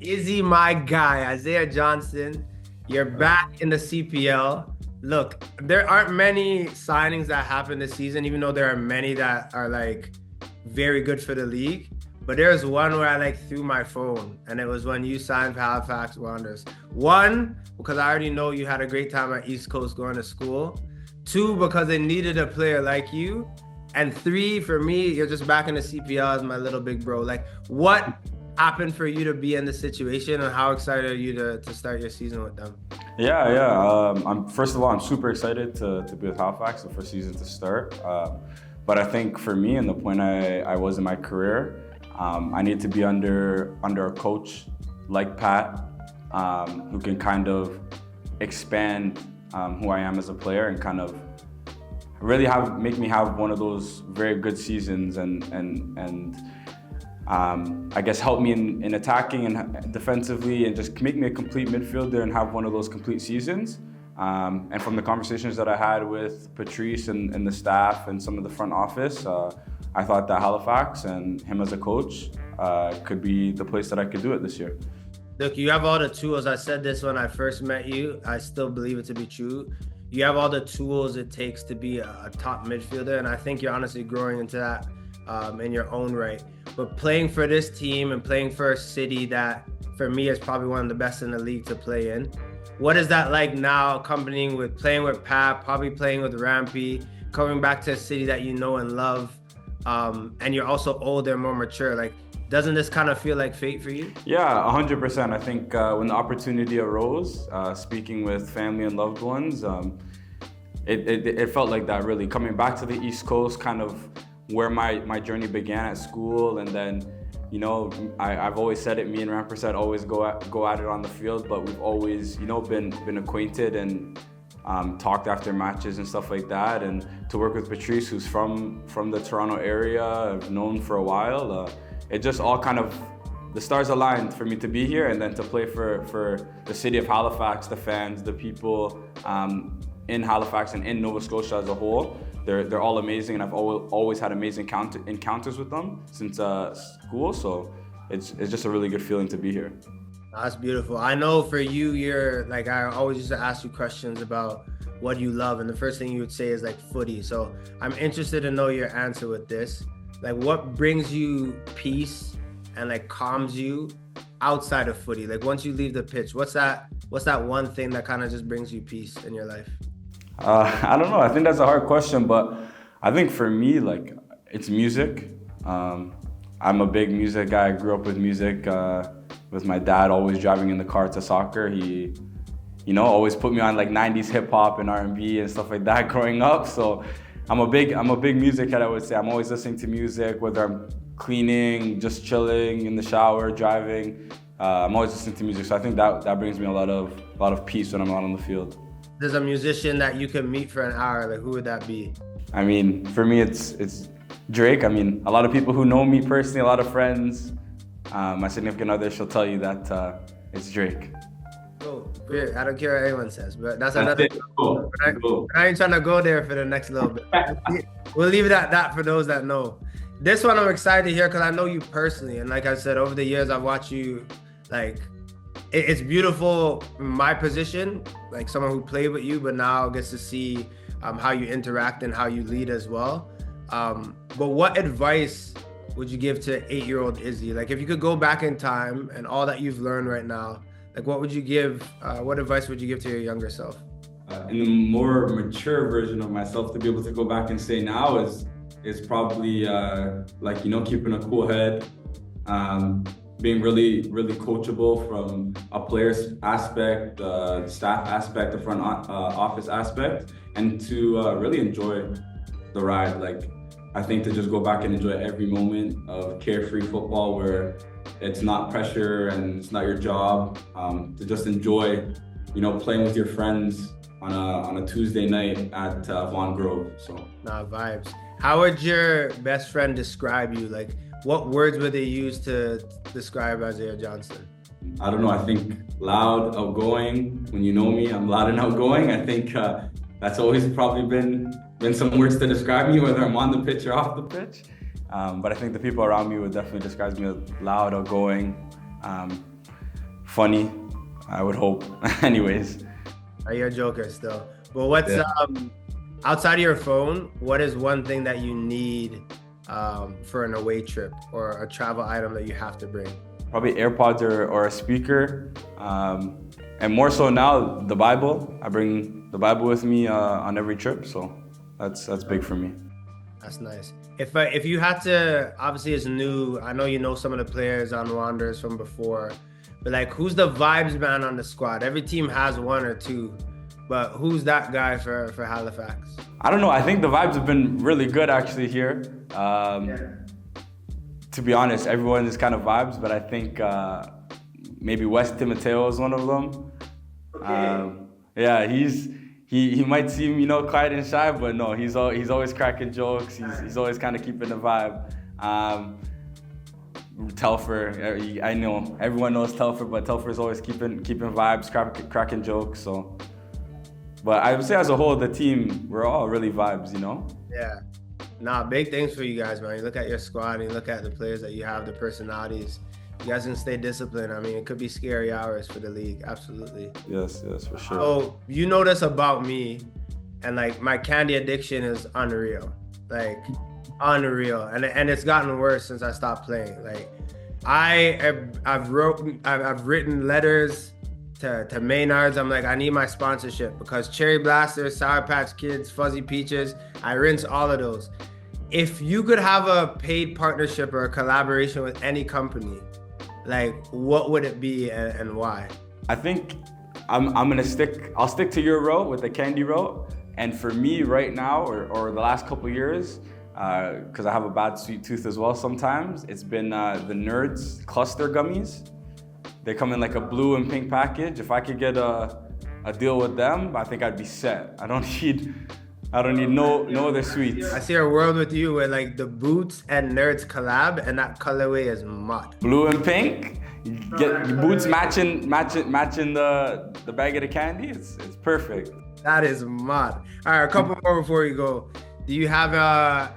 Izzy, my guy, Isaiah Johnston, you're back in the CPL. Look, there aren't many signings that happen this season, even though there are many that are like very good for the league. But there's one where I like threw my phone, and it was when you signed for Halifax Wanderers. One, because I already know you had a great time at East Coast going to school. Two, because they needed a player like you. And three, for me, you're just back in the CPL as my little big bro. Like, what happened for you to be in this situation, and how excited are you to start your season with them? Yeah. I'm first of all, I'm super excited to be with Halifax, the first season to start. But I think for me, and the point I was in my career, I need to be under a coach like Pat, who can kind of expand who I am as a player and kind of really make me have one of those very good seasons and I guess help me in attacking and defensively and just make me a complete midfielder and have one of those complete seasons. And from the conversations that I had with Patrice and the staff and some of the front office, I thought that Halifax and him as a coach could be the place that I could do it this year. Look, you have all the tools. I said this when I first met you. I still believe it to be true. You have all the tools it takes to be a top midfielder, and I think you're honestly growing into that in your own right. But playing for this team and playing for a city that, for me, is probably one of the best in the league to play in. What is that like now, accompanying with playing with Pat, probably playing with Rampy, coming back to a city that you know and love, and you're also older, more mature? Like, doesn't this kind of feel like fate for you? Yeah, 100%. I think when the opportunity arose, speaking with family and loved ones, it felt like that really. Coming back to the East Coast, kind of where my journey began at school, and then, you know, I've always said it, me and Rampersad always go at it on the field, but we've always, you know, been acquainted and talked after matches and stuff like that. And to work with Patrice, who's from the Toronto area, I've known for a while, it just all kind of, the stars aligned for me to be here and then to play for the city of Halifax, the fans, the people in Halifax and in Nova Scotia as a whole. They're all amazing, and I've always had amazing encounters with them since school. So it's just a really good feeling to be here. That's beautiful. I know for you, you're like, I always used to ask you questions about what you love, and the first thing you would say is like footy. So I'm interested to know your answer with this. Like, what brings you peace and like calms you outside of footy? Like, once you leave the pitch, what's that one thing that kind of just brings you peace in your life? I don't know. I think that's a hard question, but I think for me, like, it's music. I'm a big music guy. I grew up with music, with my dad always driving in the car to soccer. He, you know, always put me on like 90s hip hop and R&B and stuff like that growing up. So I'm a big music head, I would say. I'm always listening to music, whether I'm cleaning, just chilling in the shower, driving. I'm always listening to music. So I think that brings me a lot of peace when I'm out on the field. There's a musician that you can meet for an hour. Like, who would that be? I mean, for me, it's Drake. I mean, a lot of people who know me personally, a lot of friends, my significant other, she'll tell you that it's Drake. Oh, weird. I don't care what anyone says, but that's another. Cool. I ain't trying to go there for the next little bit. We'll leave it at that for those that know. This one I'm excited to hear because I know you personally, and like I said, over the years I've watched you. Like, it's beautiful in my position, like someone who played with you, but now gets to see how you interact and how you lead as well. But what advice would you give to 8-year-old Izzy? Like, if you could go back in time and all that you've learned right now, like, what would you give? What advice would you give to your younger self? In the more mature version of myself, to be able to go back and say now is probably like, you know, keeping a cool head, being really coachable from a player's aspect, the staff aspect, the front office aspect, and to really enjoy the ride. Like, I think to just go back and enjoy every moment of carefree football where it's not pressure and it's not your job, to just enjoy, you know, playing with your friends on a Tuesday night at Vaughan Grove. So Vibes. How would your best friend describe you? Like, what words would they use to describe Isaiah Johnston? I don't know. I think loud, outgoing. When you know me, I'm loud and outgoing. I think that's always probably been some words to describe me, whether I'm on the pitch or off the pitch. But I think the people around me would definitely describe me as loud, outgoing. funny, I would hope. Anyways. You're a joker still. But what's outside of your phone, what is one thing that you need for an away trip or a travel item that you have to bring? Probably AirPods or a speaker. And more so now, the Bible. I bring the Bible with me on every trip, so that's big for me. That's nice. If you had to, obviously it's new, I know you know some of the players on Wanderers from before, but like who's the vibes man on the squad? Every team has one or two, but who's that guy for Halifax? I don't know. I think the vibes have been really good actually here. To be honest, everyone is kind of vibes, but I think maybe Wes Timoteo is one of them. Okay. Yeah, he might seem, you know, quiet and shy, but no, he's always cracking jokes. He's always kind of keeping the vibe. Telfer, I know everyone knows Telfer, but Telfer is always keeping vibes, cracking jokes. So, but I would say as a whole, the team, we're all really vibes, you know. Yeah. Nah, big things for you guys, man. You look at your squad and you look at the players that you have, the personalities. You guys can stay disciplined. I mean, it could be scary hours for the league. Absolutely. Yes, for sure. So you know this about me, and like my candy addiction is unreal, like unreal, and it's gotten worse since I stopped playing. Like I've written letters to Maynard's. I'm like, I need my sponsorship because Cherry Blasters, Sour Patch Kids, Fuzzy Peaches, I rinse all of those. If you could have a paid partnership or a collaboration with any company, like what would it be and why? I think I'll stick to your route with the candy route. And for me right now, or the last couple years, because I have a bad sweet tooth as well sometimes, it's been the Nerds cluster gummies. They come in like a blue and pink package. If I could get a deal with them, I think I'd be set. I don't need no other sweets. I see a world with you where like the Boots and Nerds collab, and that colorway is mud. Blue and pink. You get your boots matching the bag of the candy. It's perfect. That is mud. All right, a couple more before you go. Do you have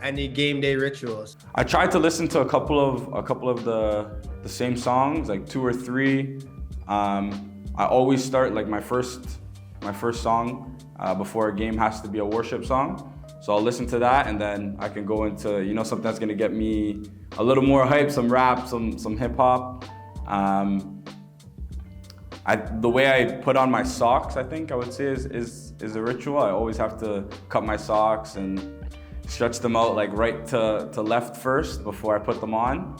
any game day rituals? I tried to listen to a couple of the same songs, like 2 or 3. I always start like my first song before a game has to be a worship song. So I'll listen to that, and then I can go into, you know, something that's gonna get me a little more hype, some rap, some hip hop. The way I put on my socks, I think I would say is a ritual. I always have to cut my socks and stretch them out like right to left first before I put them on.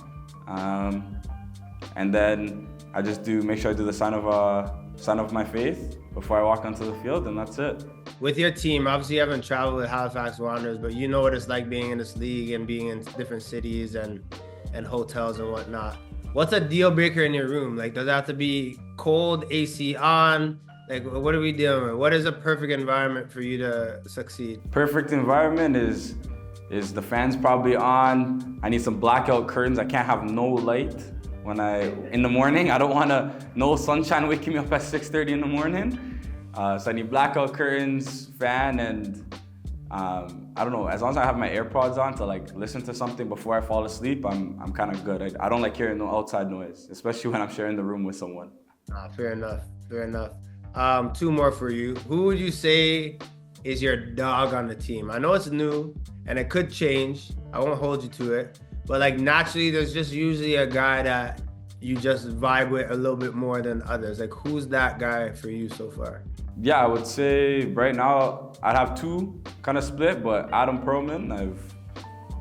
And then I just make sure I do the sign of my faith before I walk onto the field, and that's it. With your team, obviously you haven't traveled with Halifax Wanderers, but you know what it's like being in this league and being in different cities and hotels and whatnot. What's a deal breaker in your room? Like, does it have to be cold, AC on? Like, what are we dealing with? What is a perfect environment for you to succeed? Perfect environment is the fans probably on. I need some blackout curtains. I can't have no light in the morning. I don't want no sunshine waking me up at 6:30 in the morning. So I need blackout curtains, fan, and I don't know, as long as I have my AirPods on to like listen to something before I fall asleep, I'm kind of good. I don't like hearing no outside noise, especially when I'm sharing the room with someone. Fair enough. 2 more for you. Who would you say is your dog on the team? I know it's new and it could change. I won't hold you to it, but like naturally there's just usually a guy that you just vibe with a little bit more than others. Like, who's that guy for you so far? Yeah, I would say right now I'd have 2 kind of split, but Adam Perlman,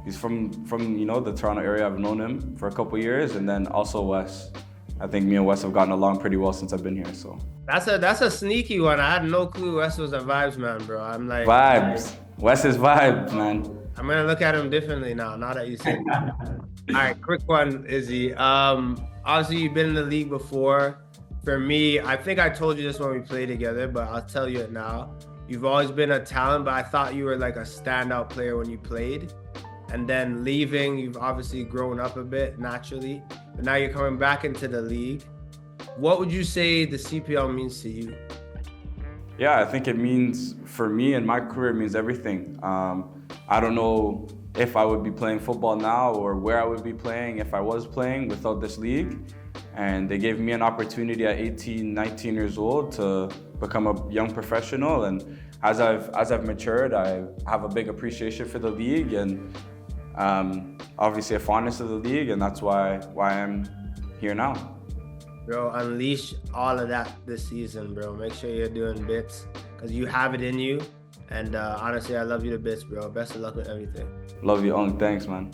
he's from you know, the Toronto area. I've known him for a couple years, and then also Wes. I think me and Wes have gotten along pretty well since I've been here. So that's a sneaky one. I had no clue Wes was a vibes man, bro. I'm like vibes. Wes is vibes, man. I'm gonna look at him differently now that you say that. All right, quick one, Izzy. Obviously you've been in the league before. For me, I think I told you this when we played together, but I'll tell you it now. You've always been a talent, but I thought you were like a standout player when you played. And then leaving, you've obviously grown up a bit naturally, but now you're coming back into the league. What would you say the CPL means to you? Yeah, I think it means, for me and my career, it means everything. I don't know if I would be playing football now or where I would be playing if I was playing without this league. and they gave me an opportunity at 18, 19 years old to become a young professional. And as I've matured, I have a big appreciation for the league and obviously a fondness of the league, and that's why I'm here now. Bro, unleash all of that this season, bro. Make sure you're doing bits because you have it in you. And honestly, I love you to bits, bro. Best of luck with everything. Love you, Ung. Thanks, man.